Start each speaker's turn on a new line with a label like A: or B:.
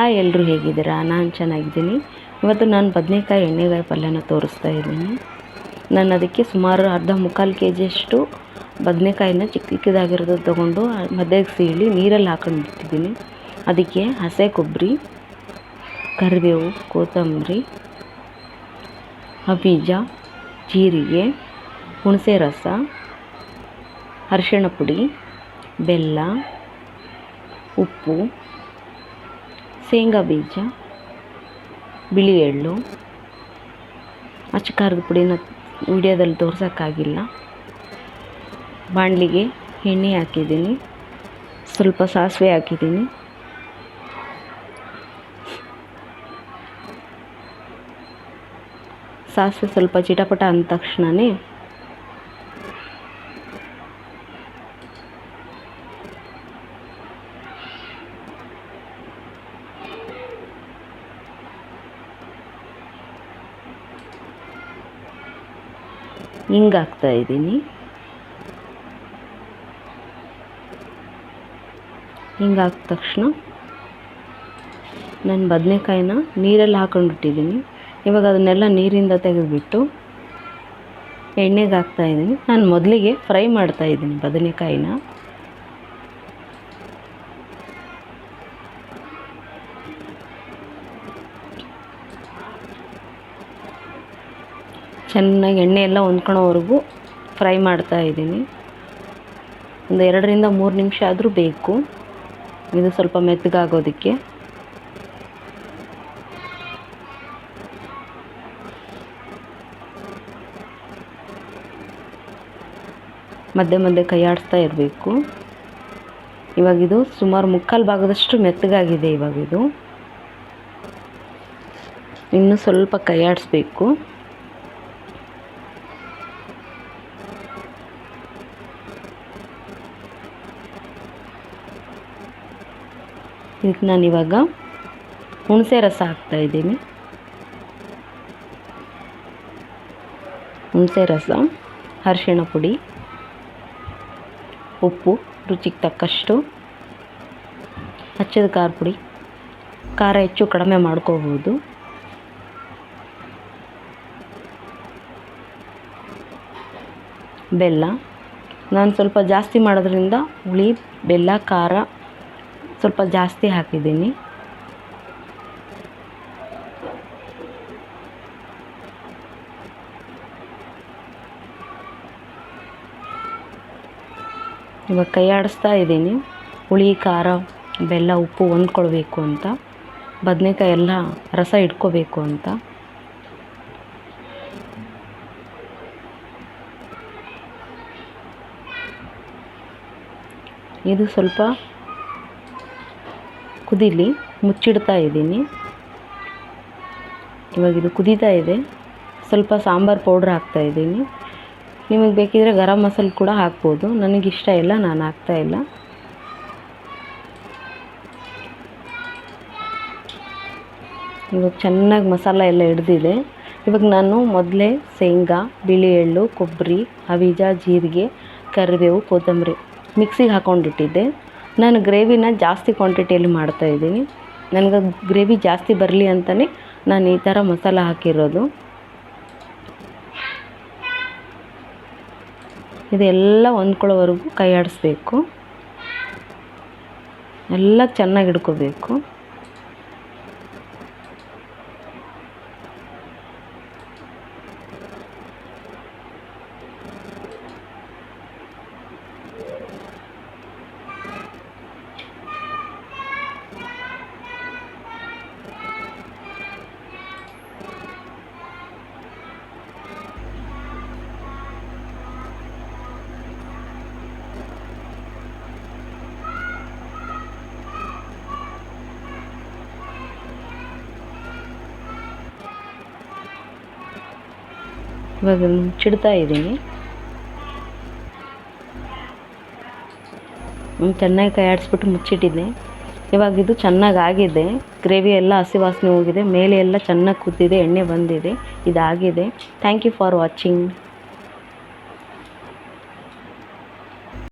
A: Hi, ಎಲ್ಲರೂ ಹೇಗಿದ್ದೀರಾ? ನಾನು ಚೆನ್ನಾಗಿದ್ದೀನಿ. ಇವತ್ತು ನಾನು ಬದನೆಕಾಯಿ ಎಣ್ಣೆಗಾಯಿ ಪಲ್ಯನ ತೋರಿಸ್ತಾ ಇದ್ದೀನಿ. ನಾನು ಅದಕ್ಕೆ ಸುಮಾರು ಅರ್ಧ ಮುಕ್ಕಾಲು ಕೆ ಜಿಯಷ್ಟು ಬದನೆಕಾಯಿನ ಚಿಕ್ಕ ಚಿಕ್ಕದಾಗಿರೋದು ತೊಗೊಂಡು ಮಧ್ಯಕ್ಕೆ ಸೀಳಿ ನೀರಲ್ಲಿ ಹಾಕೊಂಡಿಟ್ಟಿದ್ದೀನಿ. ಅದಕ್ಕೆ ಹಸೆ ಕೊಬ್ಬರಿ, ಕರಿಬೇವು, ಕೊತ್ತಂಬರಿ, ಬೀಜ, ಜೀರಿಗೆ, ಹುಣಸೆ ರಸ, ಅರಿಶಿಣ ಪುಡಿ, ಬೆಲ್ಲ, ಉಪ್ಪು, ಶೇಂಗಾ ಬೀಜ, ಬಿಳಿ ಎಳ್ಳು, ಅಚ್ಚ ಖಾರದ ಪುಡಿನ ವಿಡಿಯೋದಲ್ಲಿ ತೋರ್ಸೋಕ್ಕಾಗಿಲ್ಲ. ಬಾಣಲಿಗೆ ಎಣ್ಣೆ ಹಾಕಿದ್ದೀನಿ, ಸ್ವಲ್ಪ ಸಾಸಿವೆ ಹಾಕಿದ್ದೀನಿ. ಸಾಸಿವೆ ಸ್ವಲ್ಪ ಚಿಟಪಟ ಅಂದ ತಕ್ಷಣವೇ ಹಿಂಗೆ ಹಾಕ್ತಾ ಇದ್ದೀನಿ. ಹಿಂಗೆ ಹಾಕಿದ ತಕ್ಷಣ ನಾನು ಬದನೆಕಾಯಿನ ನೀರಲ್ಲಿ ಹಾಕೊಂಡಿಟ್ಟಿದ್ದೀನಿ. ಇವಾಗ ಅದನ್ನೆಲ್ಲ ನೀರಿಂದ ತೆಗೆದುಬಿಟ್ಟು ಎಣ್ಣೆಗೆ ಹಾಕ್ತಾಯಿದ್ದೀನಿ. ನಾನು ಮೊದಲಿಗೆ ಫ್ರೈ ಮಾಡ್ತಾಯಿದ್ದೀನಿ ಬದನೆಕಾಯಿನ. ಚೆನ್ನಾಗಿ ಎಣ್ಣೆ ಎಲ್ಲ ಹೊಂದ್ಕೊಳ್ಳೋವರೆಗೂ ಫ್ರೈ ಮಾಡ್ತಾಯಿದ್ದೀನಿ. ಒಂದು 2ರಿಂದ 3 ನಿಮಿಷ ಆದರೂ ಬೇಕು ಇದು ಸ್ವಲ್ಪ ಮೆತ್ತಗಾಗೋದಕ್ಕೆ. ಮಧ್ಯೆ ಮಧ್ಯೆ ಕೈ ಆಡಿಸ್ತಾ ಇರಬೇಕು. ಇವಾಗಿದು ಸುಮಾರು ಮುಕ್ಕಾಲು ಭಾಗದಷ್ಟು ಮೆತ್ತಗಾಗಿದೆ. ಇವಾಗಿದು ಇನ್ನೂ ಸ್ವಲ್ಪ ಕೈ ಆಡಿಸ್ಬೇಕು. ಇದಕ್ಕೆ ನಾನು ಇವಾಗ ಹುಣಸೆ ರಸ ಹಾಕ್ತಾಯಿದ್ದೀನಿ. ಹುಣಸೆ ರಸ, ಅರಿಶಿಣ ಪುಡಿ, ಉಪ್ಪು ರುಚಿಗೆ ತಕ್ಕಷ್ಟು, ಹಚ್ಚದ ಖಾರ ಪುಡಿ, ಖಾರ ಹೆಚ್ಚು ಕಡಿಮೆ ಮಾಡ್ಕೋಬೋದು. ಬೆಲ್ಲ ನಾನು ಸ್ವಲ್ಪ ಜಾಸ್ತಿ ಮಾಡೋದ್ರಿಂದ ಹುಳಿ, ಬೆಲ್ಲ, ಖಾರ ಸ್ವಲ್ಪ ಜಾಸ್ತಿ ಹಾಕಿದ್ದೀನಿ. ಇವಾಗ ಕೈ ಆಡಿಸ್ತಾ ಇದ್ದೀನಿ. ಹುಳಿ, ಖಾರ, ಬೆಲ್ಲ, ಉಪ್ಪು ಹೊಂದ್ಕೊಳ್ಬೇಕು ಅಂತ, ಬದನೆಕಾಯಿ ಎಲ್ಲ ರಸ ಇಟ್ಕೋಬೇಕು ಅಂತ. ಇದು ಸ್ವಲ್ಪ ಕುದೀಲಿ, ಮುಚ್ಚಿಡ್ತಾ ಇದ್ದೀನಿ. ಇವಾಗ ಇದು ಕುದೀತಾ ಇದೆ. ಸ್ವಲ್ಪ ಸಾಂಬಾರು ಪೌಡ್ರ್ ಹಾಕ್ತಾಯಿದ್ದೀನಿ. ನಿಮಗೆ ಬೇಕಿದ್ರೆ ಗರಂ ಮಸಾಲೆ ಕೂಡ ಹಾಕ್ಬೋದು. ನನಗಿಷ್ಟ ಇಲ್ಲ, ನಾನು ಹಾಕ್ತಾಯಿಲ್ಲ. ಇವಾಗ ಚೆನ್ನಾಗಿ ಮಸಾಲ ಎಲ್ಲ ಹಿಡ್ದಿದೆ. ಇವಾಗ ನಾನು ಮೊದಲೇ ಶೇಂಗಾ, ಬಿಳಿ ಎಳ್ಳು, ಕೊಬ್ಬರಿ, ಬೀಜ, ಜೀರಿಗೆ, ಕರಿಬೇವು, ಕೊತ್ತಂಬರಿ ಮಿಕ್ಸಿಗೆ ಹಾಕ್ಕೊಂಡಿಟ್ಟಿದ್ದೆ. ನಾನು ಗ್ರೇವಿನ ಜಾಸ್ತಿ ಕ್ವಾಂಟಿಟಿಯಲ್ಲಿ ಮಾಡ್ತಾಯಿದ್ದೀನಿ. ನನಗೆ ಗ್ರೇವಿ ಜಾಸ್ತಿ ಬರಲಿ ಅಂತಲೇ ನಾನು ಈ ಥರ ಮಸಾಲ ಹಾಕಿರೋದು. ಇದೆಲ್ಲ ಹೊಂದ್ಕೊಳ್ಳೋವರೆಗೂ ಕೈ ಆಡಿಸ್ಬೇಕು. ಎಲ್ಲ ಚೆನ್ನಾಗಿ ಹಿಡ್ಕೋಬೇಕು. ಇವಾಗ ಮುಚ್ಚಿಡ್ತಾ ಇದ್ದೀನಿ. ಚೆನ್ನಾಗಿ ಕೈ ಆಡಿಸ್ಬಿಟ್ಟು ಮುಚ್ಚಿಟ್ಟಿದ್ದೆ. ಇವಾಗ ಇದು ಚೆನ್ನಾಗಿ ಆಗಿದೆ. ಗ್ರೇವಿ ಎಲ್ಲ ಹಸಿ ವಾಸನೆ ಹೋಗಿದೆ. ಮೇಲೆ ಎಲ್ಲ ಚೆನ್ನಾಗಿ ಕುದ್ದಿದೆ, ಎಣ್ಣೆ ಬಂದಿದೆ. ಇದಾಗಿದೆ. Thank you for watching.